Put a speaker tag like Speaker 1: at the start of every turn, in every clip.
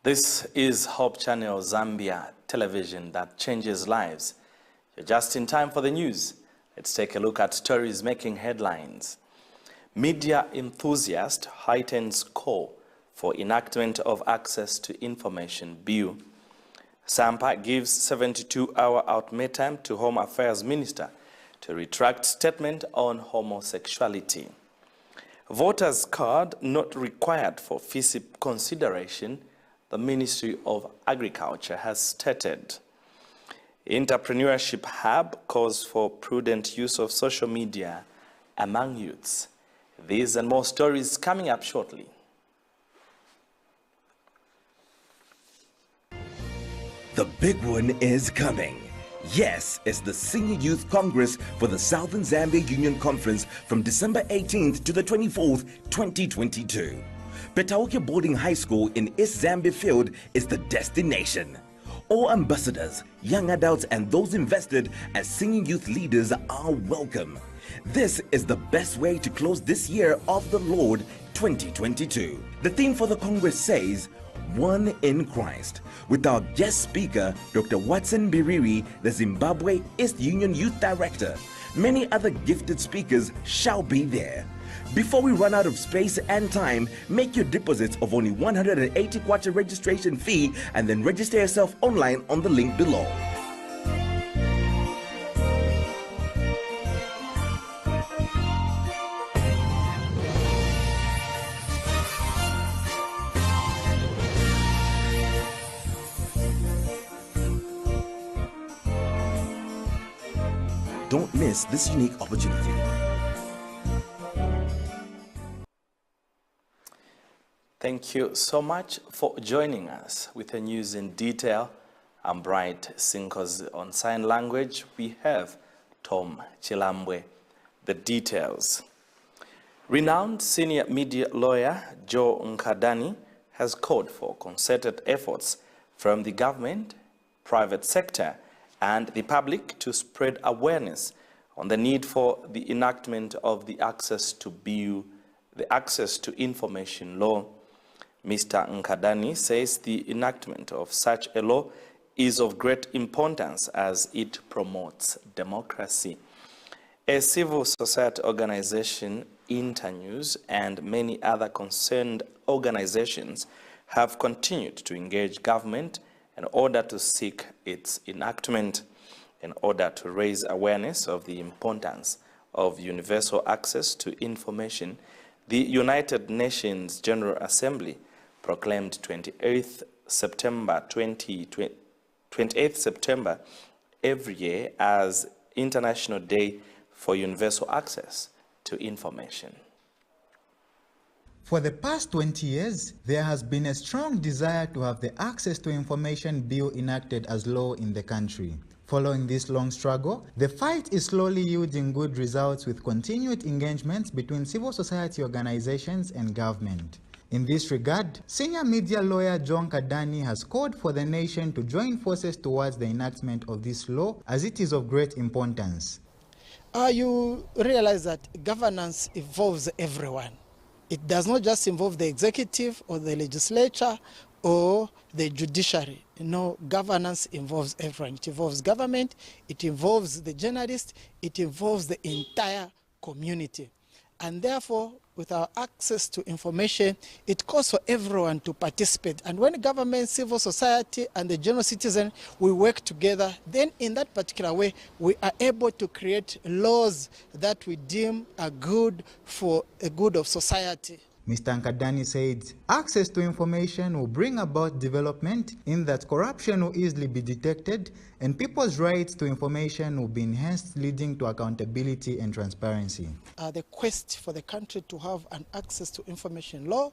Speaker 1: This is Hope Channel Zambia television that changes lives. You're just in time for the news. Let's take a look at stories making headlines. Media enthusiast heightens call for enactment of Access to Information Bill. Sampa gives 72-hour ultimatum to Home Affairs Minister to retract statement on homosexuality. Voters' card not required for FISIP consideration, the Ministry of Agriculture has stated. Entrepreneurship Hub calls for prudent use of social media among youths. These and more stories coming up shortly.
Speaker 2: The big one is coming. Yes, it's the Senior Youth Congress for the Southern Zambia Union Conference from December 18th to the 24th, 2022. Petauke Boarding High School in East Zambia Field is the destination. All ambassadors, young adults, and those invested as senior youth leaders are welcome. This is the best way to close this year of the Lord 2022. The theme for the Congress says, One in Christ, with our guest speaker, Dr. Watson Biriri, the Zimbabwe East Union Youth Director. Many other gifted speakers shall be there. Before we run out of space and time, make your deposits of only 180 kwacha registration fee and then register yourself online on the link below. Don't miss this unique opportunity.
Speaker 1: Thank you so much for joining us with the news in detail. I'm Bright Sinkos. On sign language, we have Tom Chilambwe. The details. Renowned senior media lawyer Joe Nkadani has called for concerted efforts from the government, private sector, and the public to spread awareness on the need for the enactment of the Access to Information Law. Mr. Nkadani says the enactment of such a law is of great importance as it promotes democracy. A civil society organization, Internews, and many other concerned organizations have continued to engage government in order to seek its enactment, in order to raise awareness of the importance of universal access to information. The United Nations General Assembly proclaimed 28th September every year as International Day for Universal Access to Information.
Speaker 3: For the past 20 years, there has been a strong desire to have the Access to Information Bill enacted as law in the country. Following this long struggle, the fight is slowly yielding good results with continued engagements between civil society organizations and government. In this regard, senior media lawyer John Nkadani has called for the nation to join forces towards the enactment of this law as it is of great importance.
Speaker 4: You realize that governance involves everyone. It does not just involve the executive or the legislature or the judiciary. No, governance involves everyone. It involves government, it involves the journalist, it involves the entire community. And therefore, with our access to information, it calls for everyone to participate. And when government, civil society, and the general citizen, we work together, then in that particular way, we are able to create laws that we deem are good for the good of society.
Speaker 3: Mr. Nkadani said, access to information will bring about development in that corruption will easily be detected and people's rights to information will be enhanced, leading to accountability and transparency.
Speaker 4: The quest for the country to have an access to information law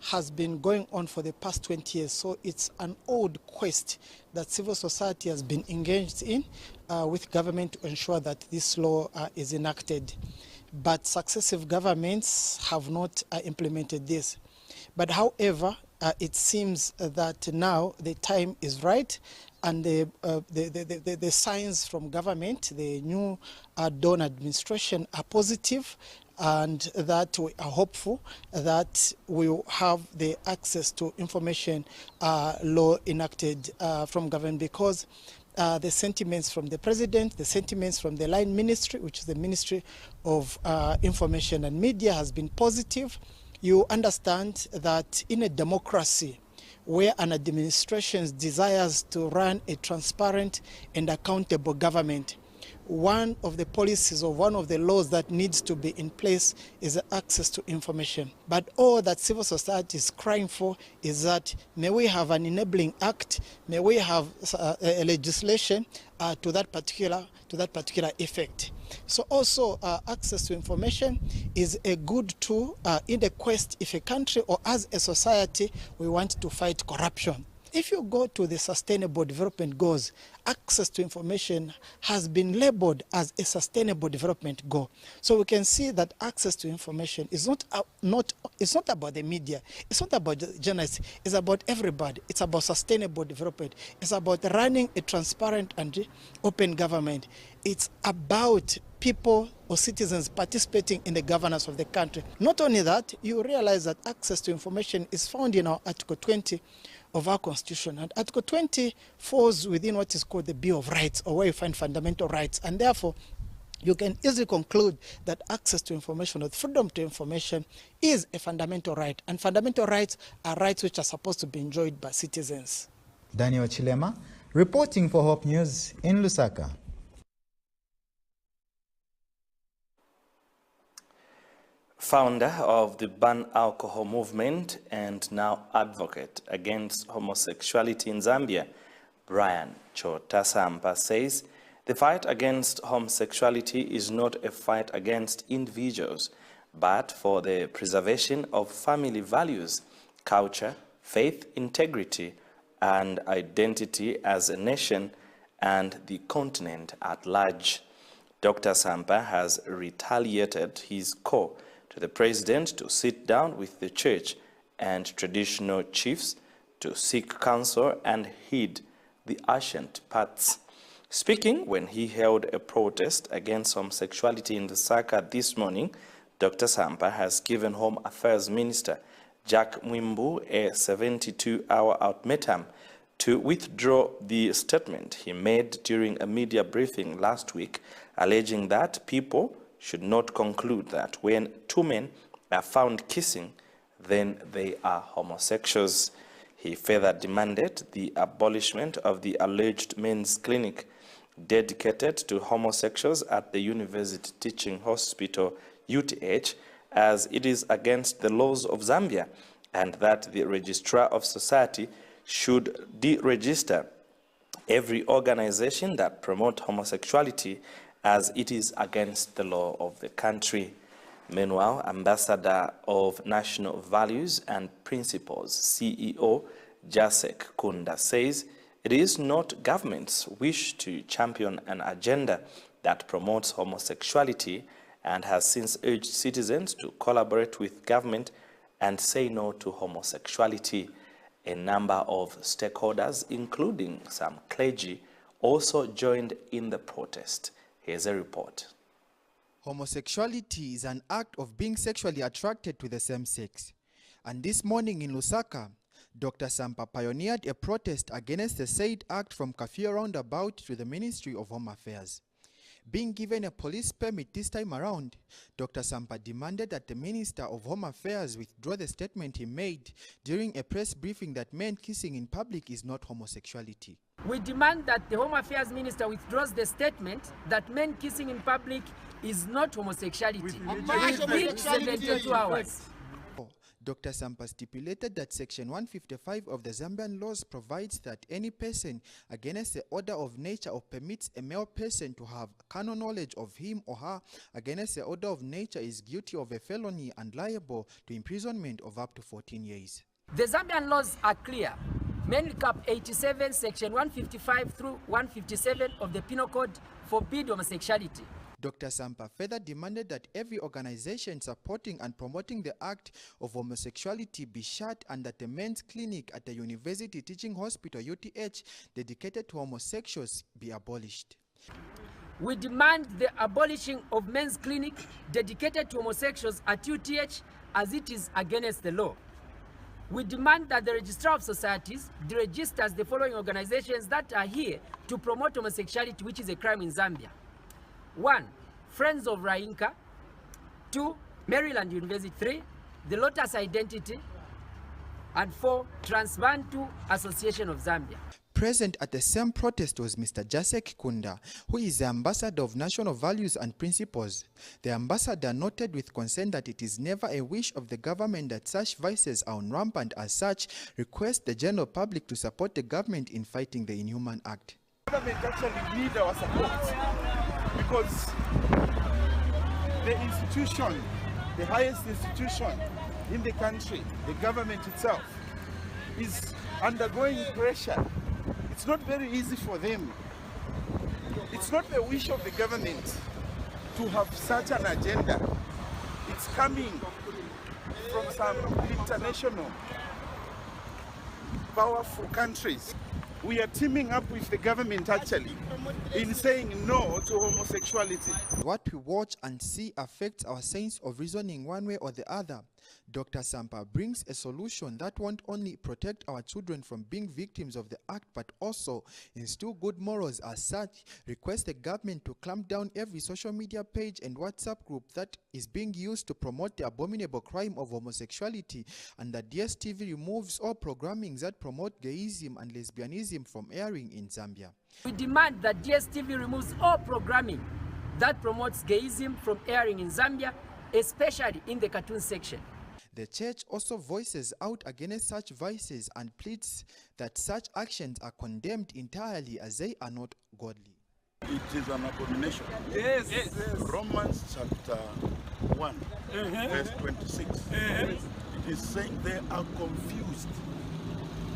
Speaker 4: has been going on for the past 20 years. So it's an old quest that civil society has been engaged in with government to ensure that this law is enacted. But successive governments have not implemented this. But however, it seems that now the time is right, and the signs from government, the new Dawn administration, are positive, and that we are hopeful that we will have the access to information law enacted from government, because the sentiments from the president, the sentiments from the line ministry, which is the Ministry of Information and Media, has been positive. You understand that in a democracy where an administration desires to run a transparent and accountable government, one of the policies or one of the laws that needs to be in place is access to information. But all that civil society is crying for is that may we have an enabling act, may we have a legislation to that particular effect. So also access to information is a good tool in the quest if a country or as a society we want to fight corruption. If you go to the Sustainable Development Goals, access to information has been labeled as a sustainable development goal. So we can see that access to information is not about the media, it's not about journalists, it's about everybody. It's about sustainable development. It's about running a transparent and open government. It's about people or citizens participating in the governance of the country. Not only that, you realize that access to information is found in our Article 20 of our Constitution. And Article 20 falls within what is called the Bill of Rights, or where you find fundamental rights. And therefore, you can easily conclude that access to information or freedom to information is a fundamental right. And fundamental rights are rights which are supposed to be enjoyed by citizens.
Speaker 3: Daniel Chilema, reporting for Hope News in Lusaka.
Speaker 1: Founder of the Ban Alcohol movement and now advocate against homosexuality in Zambia, Brian Chotasampa, says the fight against homosexuality is not a fight against individuals, but for the preservation of family values, culture, faith, integrity, and identity as a nation and the continent at large. Dr. Sampa has retaliated his call to the president to sit down with the church and traditional chiefs to seek counsel and heed the ancient paths. Speaking when he held a protest against homosexuality in Lusaka this morning, Dr. Sampa has given Home Affairs Minister Jack Mwimbu a 72-hour ultimatum to withdraw the statement he made during a media briefing last week, alleging that people should not conclude that when two men are found kissing, then they are homosexuals. He further demanded the abolishment of the alleged men's clinic dedicated to homosexuals at the University Teaching Hospital, UTH, as it is against the laws of Zambia, and that the Registrar of Society should deregister every organization that promotes homosexuality, as it is against the law of the country. Meanwhile, Ambassador of National Values and Principles, CEO Jasek Kunda, says it is not government's wish to champion an agenda that promotes homosexuality, and has since urged citizens to collaborate with government and say no to homosexuality. A number of stakeholders, including some clergy, also joined in the protest. Here's a report.
Speaker 5: Homosexuality is an act of being sexually attracted to the same sex. And this morning in Lusaka, Dr. Sampa pioneered a protest against the said act from Kafia roundabout to the Ministry of Home Affairs. Being given a police permit this time around, Dr. Sampa demanded that the Minister of Home Affairs withdraw the statement he made during a press briefing that men kissing in public is not homosexuality.
Speaker 6: We demand that the Home Affairs Minister withdraws the statement that men kissing in public is not homosexuality within 72 hours.
Speaker 5: Dr. Sampa stipulated that Section 155 of the Zambian laws provides that any person against the order of nature or permits a male person to have carnal knowledge of him or her against the order of nature is guilty of a felony and liable to imprisonment of up to 14 years.
Speaker 6: The Zambian laws are clear. Mainly Cap 87, Section 155 through 157 of the Penal Code forbid homosexuality.
Speaker 5: Dr. Sampa further demanded that every organization supporting and promoting the act of homosexuality be shut, and that the men's clinic at the University Teaching Hospital, UTH, dedicated to homosexuals be abolished.
Speaker 6: We demand the abolishing of men's clinic dedicated to homosexuals at UTH as it is against the law. We demand that the Registrar of Societies deregisters the following organizations that are here to promote homosexuality, which is a crime in Zambia. 1. Friends of Rainka. 2. Maryland University. 3. The Lotus Identity. And 4. Transbantu Association of Zambia.
Speaker 5: Present at the same protest was Mr. Jasek Kunda, who is the ambassador of national values and principles. The ambassador noted with concern that it is never a wish of the government that such vices are on rampant. As such, request the general public to support the government in fighting the inhuman act.
Speaker 7: The government actually need our support because the institution, the highest institution in the country, the government itself, is undergoing pressure. It's not very easy for them. It's not the wish of the government to have such an agenda. It's coming from some international powerful countries. We are teaming up with the government actually in saying no to homosexuality.
Speaker 5: What we watch and see affects our sense of reasoning one way or the other. Dr. Sampa brings a solution that won't only protect our children from being victims of the act, but also instill good morals. As such, request the government to clamp down every social media page and WhatsApp group that is being used to promote the abominable crime of homosexuality, and that DSTV removes all programming that promote gayism and lesbianism from airing in Zambia.
Speaker 6: We demand that DSTV removes all programming that promotes gayism from airing in Zambia, especially in the cartoon section.
Speaker 5: The church also voices out against such vices and pleads that such actions are condemned entirely as they are not godly.
Speaker 7: It is an abomination.
Speaker 8: Yes.
Speaker 7: Romans chapter 1, verse 26. It is saying they are confused.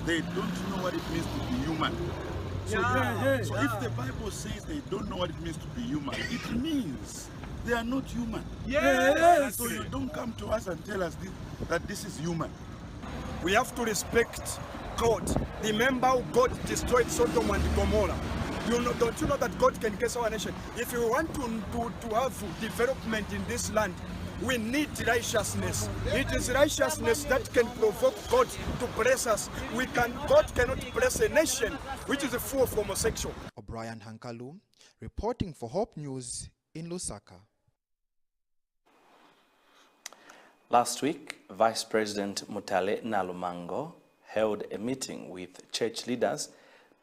Speaker 7: They don't know what it means to be human. So if the Bible says they don't know what it means to be human, it means they are not human.
Speaker 8: Yes.
Speaker 7: So you don't come to us and tell us that this is human.
Speaker 8: We have to respect God. Remember how God destroyed Sodom and Gomorrah. Don't you know that God can curse our nation? If we want to have development in this land, we need righteousness. It is righteousness that can provoke God to bless us. God cannot bless a nation which is full of homosexual.
Speaker 5: O'Brien Hankalu, reporting for Hope News in Lusaka.
Speaker 1: Last week, Vice President Mutale Nalumango held a meeting with church leaders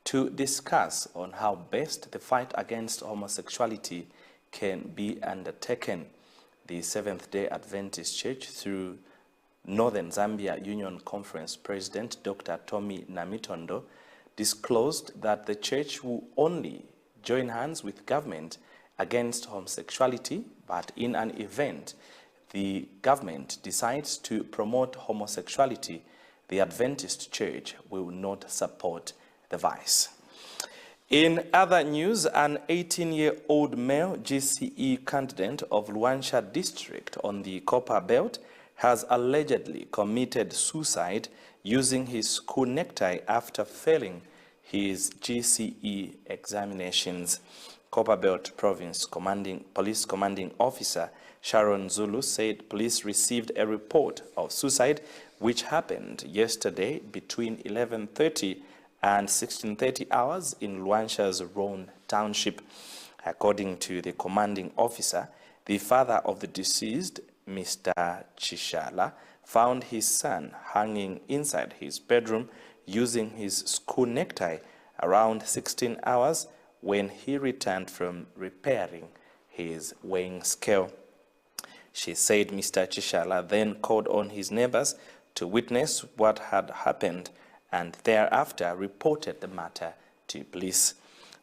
Speaker 1: to discuss on how best the fight against homosexuality can be undertaken. The Seventh-day Adventist Church, through Northern Zambia Union Conference President Dr. Tommy Namitondo, disclosed that the church will only join hands with government against homosexuality, but in an event the government decides to promote homosexuality, the Adventist Church will not support the vice. In other news, an 18-year-old male GCE candidate of Luanshya district on the Copper Belt has allegedly committed suicide using his school necktie after failing his GCE examinations. Copperbelt Province Police Commanding Officer Sharon Zulu said police received a report of suicide which happened yesterday between 11:30 and 16:30 hours in Luanshya's Roan Township. According to the commanding officer, the father of the deceased, Mr. Chishala, found his son hanging inside his bedroom using his school necktie around 16 hours when he returned from repairing his weighing scale. She said Mr. Chishala then called on his neighbors to witness what had happened and thereafter reported the matter to police.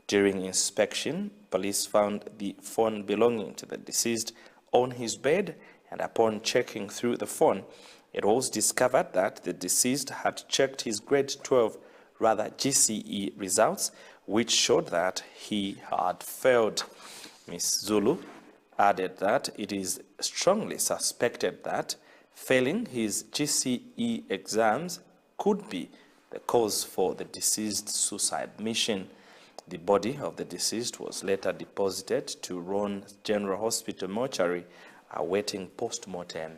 Speaker 1: During inspection, police found the phone belonging to the deceased on his bed, and upon checking through the phone, it was discovered that the deceased had checked his grade 12, rather GCE results, which showed that he had failed. Ms. Zulu added that it is strongly suspected that failing his GCE exams could be the cause for the deceased suicide mission. The body of the deceased was later deposited to Ron General Hospital mortuary, awaiting post-mortem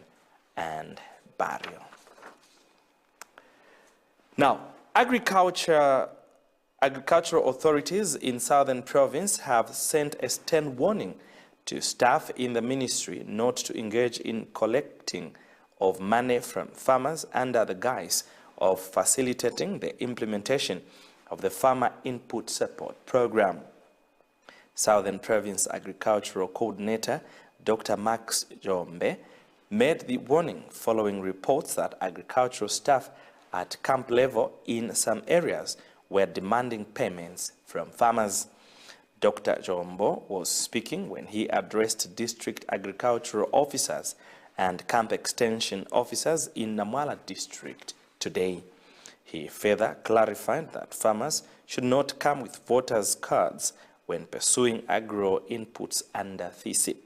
Speaker 1: and burial. Now, agricultural authorities in Southern Province have sent a stern warning to staff in the ministry not to engage in collecting of money from farmers under the guise of facilitating the implementation of the Farmer Input Support Program. Southern Province Agricultural Coordinator Dr. Max Jombe made the warning following reports that agricultural staff at camp level in some areas were demanding payments from farmers. Dr. Jombo was speaking when he addressed district agricultural officers and camp extension officers in Namwala district today. He further clarified that farmers should not come with voters' cards when pursuing agro inputs under FISIP.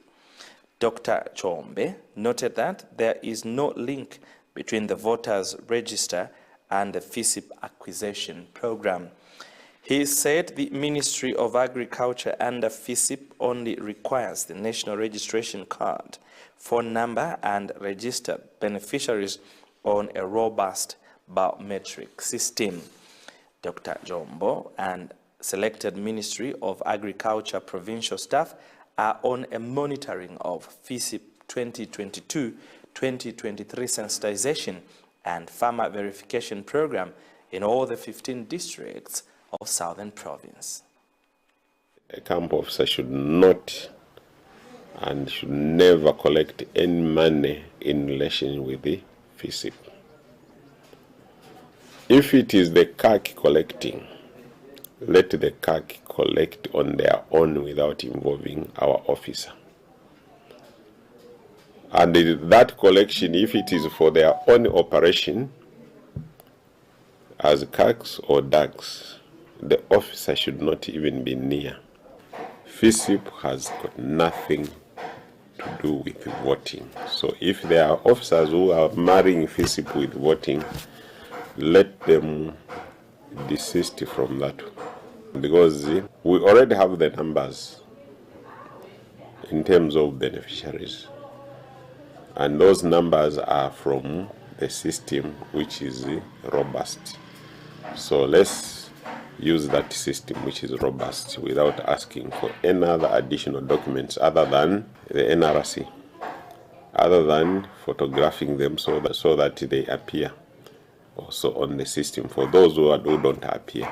Speaker 1: Dr. Chombe noted that there is no link between the voters' register and the FISIP acquisition program. He said the Ministry of Agriculture under FISIP only requires the national registration card, phone number, and registered beneficiaries on a robust biometric system. Dr. Jombo and selected Ministry of Agriculture provincial staff are on a monitoring of FISIP 2022-2023 sensitization and farmer verification program in all the 15 districts of Southern Province.
Speaker 9: A camp officer should not and should never collect any money in relation with the FISIP. If it is the CAC collecting, let the CAC collect on their own without involving our officer. And that collection, if it is for their own operation, as CACs or DACs, the officer should not even be near. FISIP has got nothing to do with voting. So if there are officers who are marrying FISIP with voting, let them desist from that. Because we already have the numbers in terms of beneficiaries. And those numbers are from the system which is robust. So let's use that system which is robust without asking for any other additional documents other than the NRC, other than photographing them so that they appear also on the system for those who don't appear.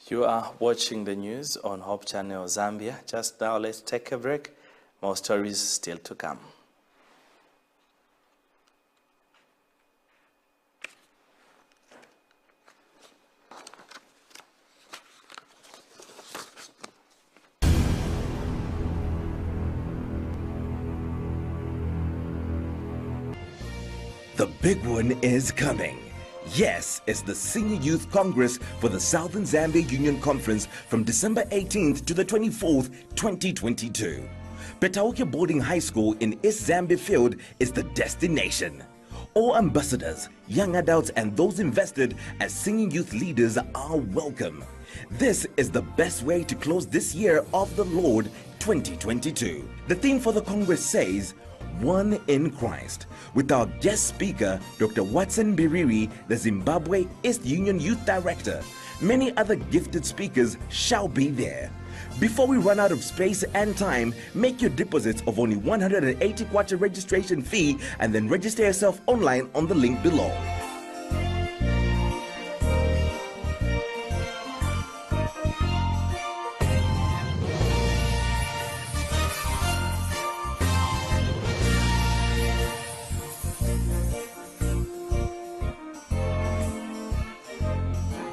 Speaker 1: You are watching the news on Hope Channel Zambia. Just now, let's take a break. More stories still to come.
Speaker 2: The big one is coming. Yes, it's the Senior Youth Congress for the Southern Zambia Union Conference from December 18th to the 24th, 2022. Petauke Boarding High School in East Zambia Field is the destination. All ambassadors, young adults, and those invested as senior youth leaders are welcome. This is the best way to close this year of the Lord 2022. The theme for the Congress says, One in Christ, with our guest speaker, Dr. Watson Biriri, the Zimbabwe East Union Youth Director. Many other gifted speakers shall be there. Before we run out of space and time, make your deposits of only 180 kwacha registration fee and then register yourself online on the link below.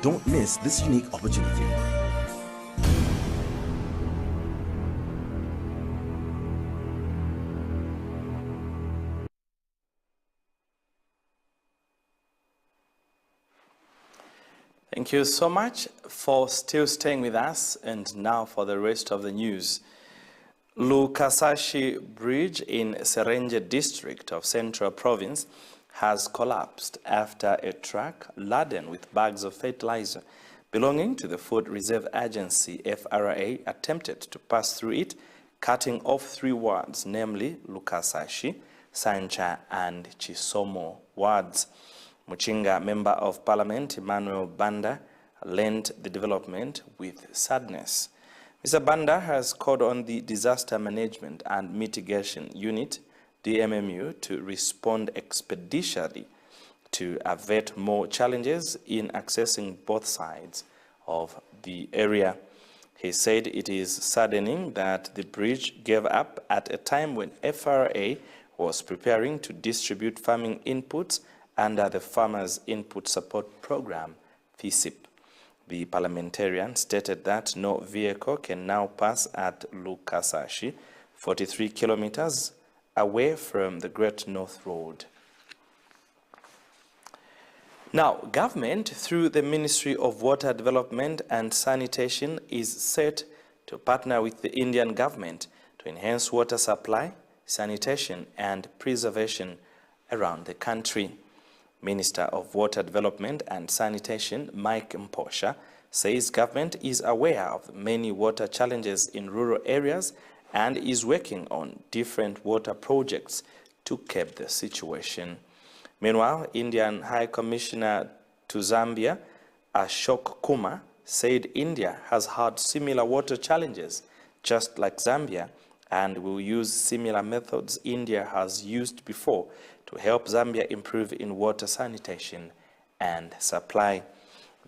Speaker 2: Don't miss this unique opportunity.
Speaker 1: Thank you so much for still staying with us. And now for the rest of the news. Lukasashi Bridge in Serenje district of Central Province has collapsed after a truck laden with bags of fertilizer belonging to the Food Reserve Agency, FRA, attempted to pass through it, cutting off 3 wards, namely Lukasashi, Sancha and Chisomo wards. Muchinga Member of Parliament Emmanuel Banda lent the development with sadness. Mr. Banda has called on the Disaster Management and Mitigation Unit, DMMU, to respond expeditiously to avert more challenges in accessing both sides of the area. He said it is saddening that the bridge gave up at a time when FRA was preparing to distribute farming inputs under the Farmers Input Support Program, FISIP. The parliamentarian stated that no vehicle can now pass at Lukasashi, 43 kilometers away from the Great North Road. Now, government, through the Ministry of Water Development and Sanitation, is set to partner with the Indian government to enhance water supply, sanitation, and preservation around the country. Minister of Water Development and Sanitation, Mike Mposha, says government is aware of many water challenges in rural areas and is working on different water projects to curb the situation. Meanwhile, Indian High Commissioner to Zambia, Ashok Kumar, said India has had similar water challenges, just like Zambia, and will use similar methods India has used before to help Zambia improve in water sanitation and supply.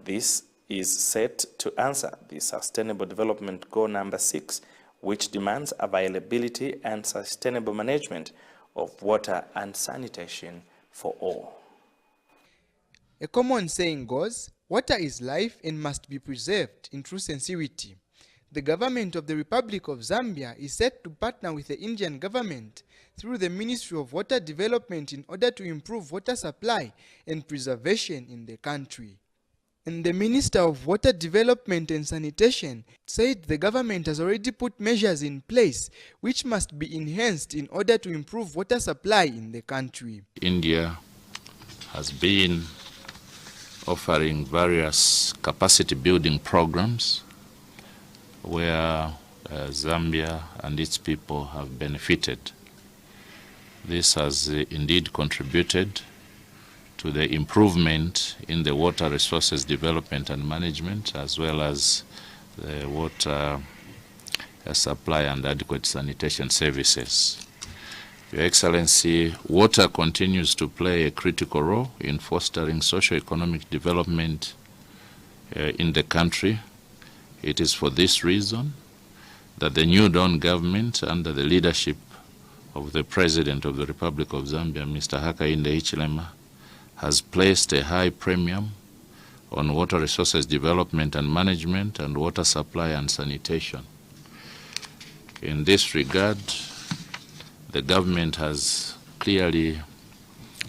Speaker 1: This is set to answer the Sustainable Development Goal number 6, which demands availability and sustainable management of water and sanitation for all.
Speaker 5: A common saying goes, water is life and must be preserved in true sincerity. The government of the Republic of Zambia is set to partner with the Indian government through the Ministry of Water Development in order to improve water supply and preservation in the country. And the Minister of Water Development and Sanitation said the government has already put measures in place which must be enhanced in order to improve water supply in the country.
Speaker 10: India has been offering various capacity building programs where Zambia and its people have benefited. This has indeed contributed to the improvement in the water resources development and management, as well as the water supply and adequate sanitation services. Your Excellency, water continues to play a critical role in fostering socio-economic development in the country. It is for this reason that the New Dawn government, under the leadership of the President of the Republic of Zambia, Mr. Hakainde Hichilema, has placed a high premium on water resources development and management and water supply and sanitation. In this regard, the government has clearly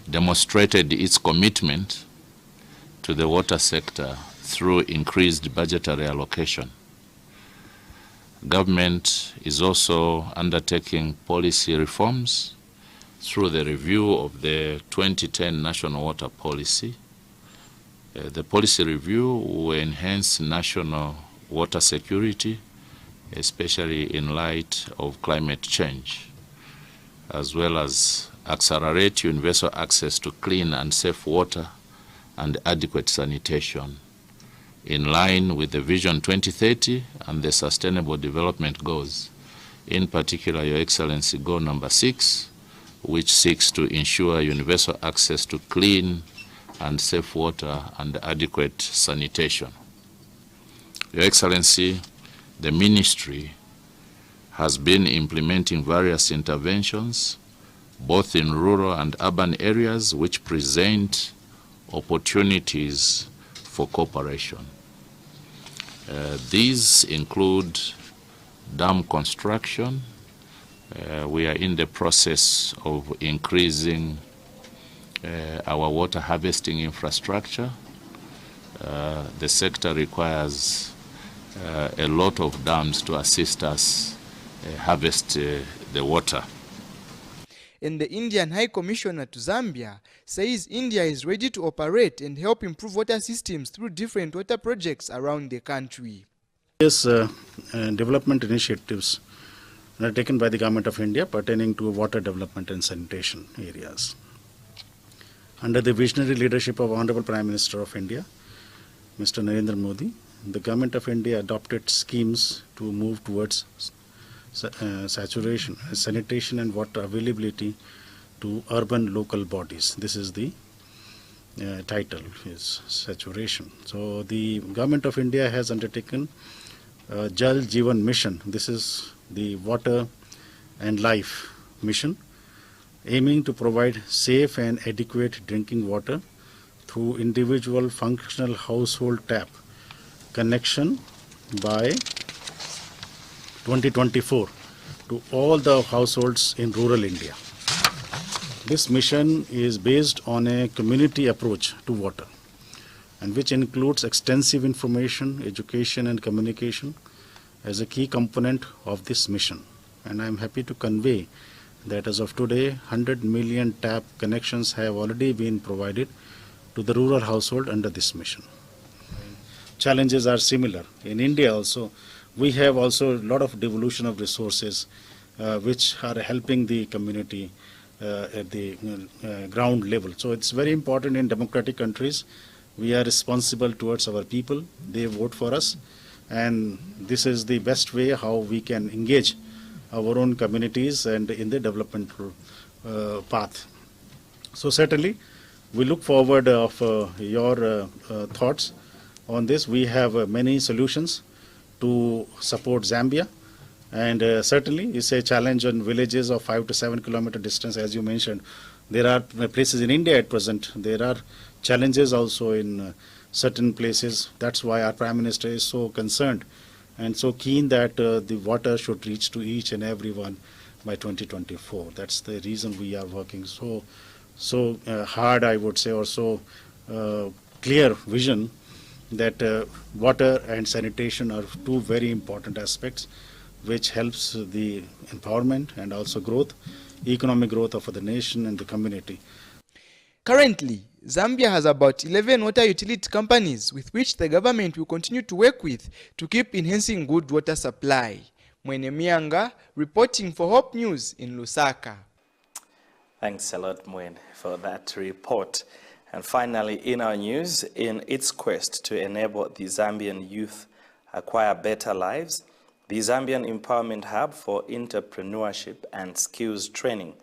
Speaker 10: demonstrated its commitment to the water sector through increased budgetary allocation. Government is also undertaking policy reforms through the review of the 2010 National Water Policy. The policy review will enhance national water security, especially in light of climate change, as well as accelerate universal access to clean and safe water and adequate sanitation, in line with the Vision 2030 and the Sustainable Development Goals, in particular, Your Excellency, Goal number 6, which seeks to ensure universal access to clean and safe water and adequate sanitation. Your Excellency, the Ministry has been implementing various interventions, both in rural and urban areas, which present opportunities for cooperation. These include dam construction. We are in the process of increasing our water harvesting infrastructure. The sector requires a lot of dams to assist us harvest the water.
Speaker 5: and the Indian High Commissioner to Zambia says India is ready to operate and help improve water systems through different water projects around the country.
Speaker 11: Development initiatives are taken by the Government of India pertaining to water development and sanitation areas. Under the visionary leadership of Honorable Prime Minister of India, Mr. Narendra Modi, the Government of India adopted schemes to move towards sanitation and water availability to urban local bodies. This is the title, is saturation. So the Government of India has undertaken Jal Jeevan Mission. This is the water and life mission, aiming to provide safe and adequate drinking water through individual functional household tap connection by 2024 to all the households in rural India. This mission is based on a community approach to water, and which includes extensive information, education and communication as a key component of this mission. And I am happy to convey that as of today, 100 million tap connections have already been provided to the rural household under this mission. Challenges are similar. In India also, we have also a lot of devolution of resources which are helping the community at the ground level. So it's very important in democratic countries. We are responsible towards our people. They vote for us. And this is the best way how we can engage our own communities and in the development path. So certainly, we look forward of your thoughts on this. We have many solutions to support Zambia, and certainly it's a challenge on villages of 5 to 7 kilometer distance, as you mentioned. There are places in India at present. There are challenges also in certain places. That's why our Prime Minister is so concerned and so keen that the water should reach to each and everyone by 2024. That's the reason we are working so hard, I would say, or so clear vision that water and sanitation are two very important aspects which helps the empowerment and also growth, economic growth of the nation and the community.
Speaker 5: Currently, Zambia has about 11 water utility companies with which the government will continue to work with to keep enhancing good water supply. Mwene Mianga reporting for Hope News in Lusaka.
Speaker 1: Thanks a lot, Mwene, for that report. And finally, in our news, in its quest to enable the Zambian youth acquire better lives, the Zambian Empowerment Hub for Entrepreneurship and Skills Training,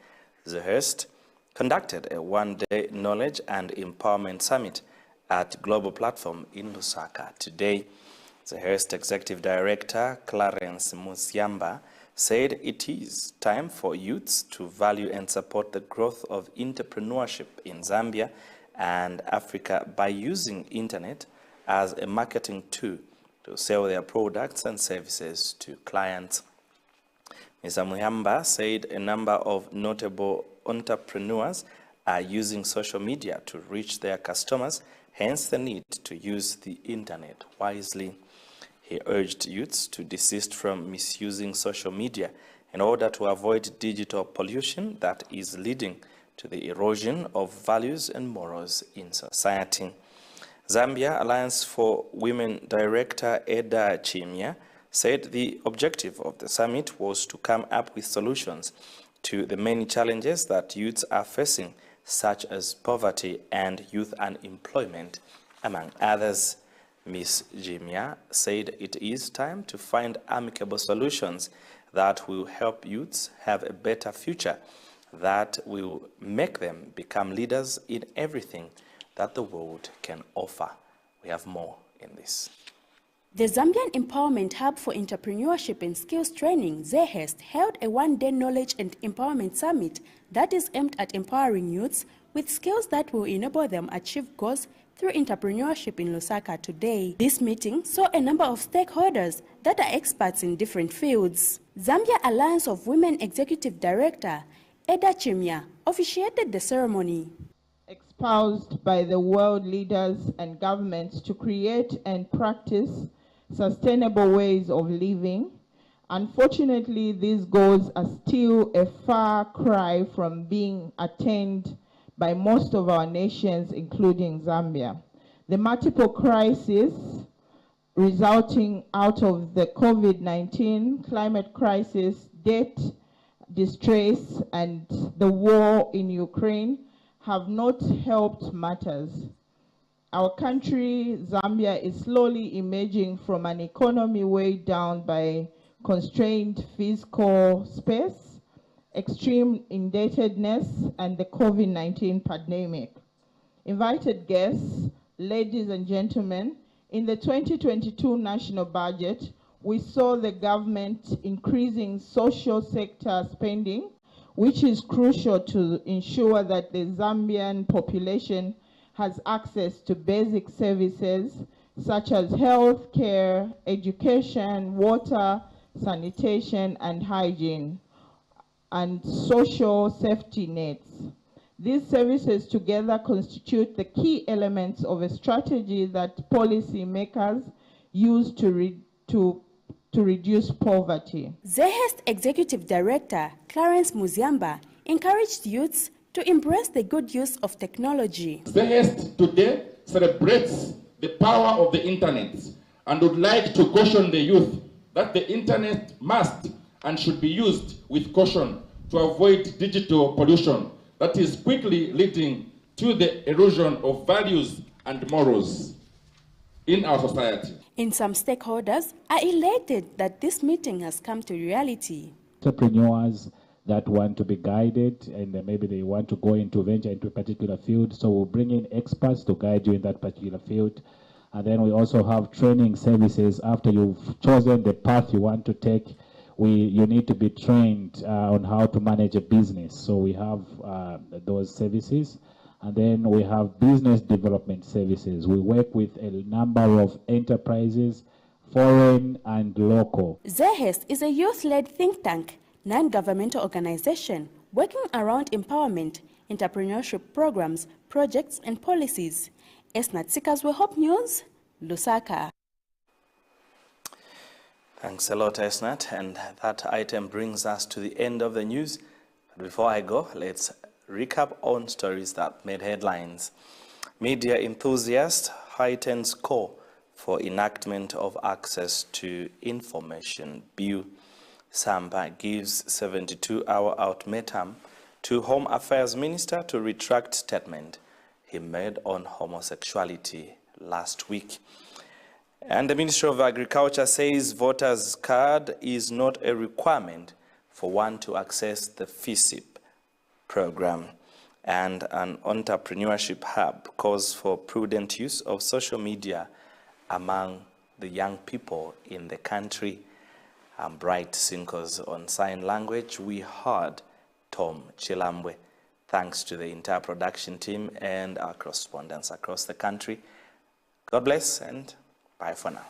Speaker 1: ZHEST, conducted a one-day Knowledge and Empowerment Summit at Global Platform in Lusaka. Today, ZHEST Executive Director Clarence Musiamba said it is time for youths to value and support the growth of entrepreneurship in Zambia and Africa by using internet as a marketing tool to sell their products and services to clients. Mr. Musiamba said a number of notable entrepreneurs are using social media to reach their customers, hence the need to use the internet wisely. He urged youths to desist from misusing social media in order to avoid digital pollution that is leading to the erosion of values and morals in society. Zambia Alliance for Women Director Eda Chimia said the objective of the summit was to come up with solutions to the many challenges that youths are facing, such as poverty and youth unemployment, among others. Ms. Jimia said it is time to find amicable solutions that will help youths have a better future, that will make them become leaders in everything that the world can offer. We have more in this.
Speaker 12: The Zambian Empowerment Hub for Entrepreneurship and Skills Training, ZHEST, held a one-day Knowledge and Empowerment Summit that is aimed at empowering youths with skills that will enable them achieve goals through entrepreneurship in Lusaka today. This meeting saw a number of stakeholders that are experts in different fields. Zambia Alliance of Women Executive Director Eda Chimia officiated the ceremony.
Speaker 13: Espoused by the world leaders and governments to create and practice sustainable ways of living Unfortunately, these goals are still a far cry from being attained by most of our nations, including Zambia. The multiple crises resulting out of the COVID-19, climate crisis, debt, distress, and the war in Ukraine have not helped matters. Our country, Zambia, is slowly emerging from an economy weighed down by constrained fiscal space, extreme indebtedness, and the COVID-19 pandemic. Invited guests, ladies and gentlemen, in the 2022 national budget, we saw the government increasing social sector spending, which is crucial to ensure that the Zambian population has access to basic services such as health care, education, water, sanitation, and hygiene, and social safety nets. These services together constitute the key elements of a strategy that policymakers use to reduce poverty.
Speaker 12: ZHEST Executive Director Clarence Muziamba encouraged youths to embrace the good use of technology.
Speaker 14: ZHEST today celebrates the power of the internet and would like to caution the youth that the internet must and should be used with caution to avoid digital pollution that is quickly leading to the erosion of values and morals in our society.
Speaker 12: In some stakeholders are elated that this meeting has come to reality.
Speaker 15: Entrepreneurs that want to be guided and maybe they want to go into venture into a particular field, so we'll bring in experts to guide you in that particular field. And then we also have training services. After you've chosen the path you want to take, you need to be trained on how to manage a business. So we have those services. And then we have business development services. We work with a number of enterprises, foreign and local.
Speaker 12: ZHEST is a youth-led think tank, non-governmental organization working around empowerment, entrepreneurship programs, projects, and policies. Esnat Sikas, Hope News, Lusaka.
Speaker 1: Thanks a lot, Esnat. And that item brings us to the end of the news. But before I go, let's recap on stories that made headlines. Media enthusiast heightens call for enactment of access to information bill. Samba gives 72-hour ultimatum to Home Affairs Minister to retract statement he made on homosexuality last week. And the Ministry of Agriculture says voters' card is not a requirement for one to access the FISIP program. And an entrepreneurship hub calls for prudent use of social media among the young people in the country. I'm Bright Sinkos on sign language. We heard Tom Chilambwe. Thanks to the entire production team and our correspondents across the country. God bless and bye for now.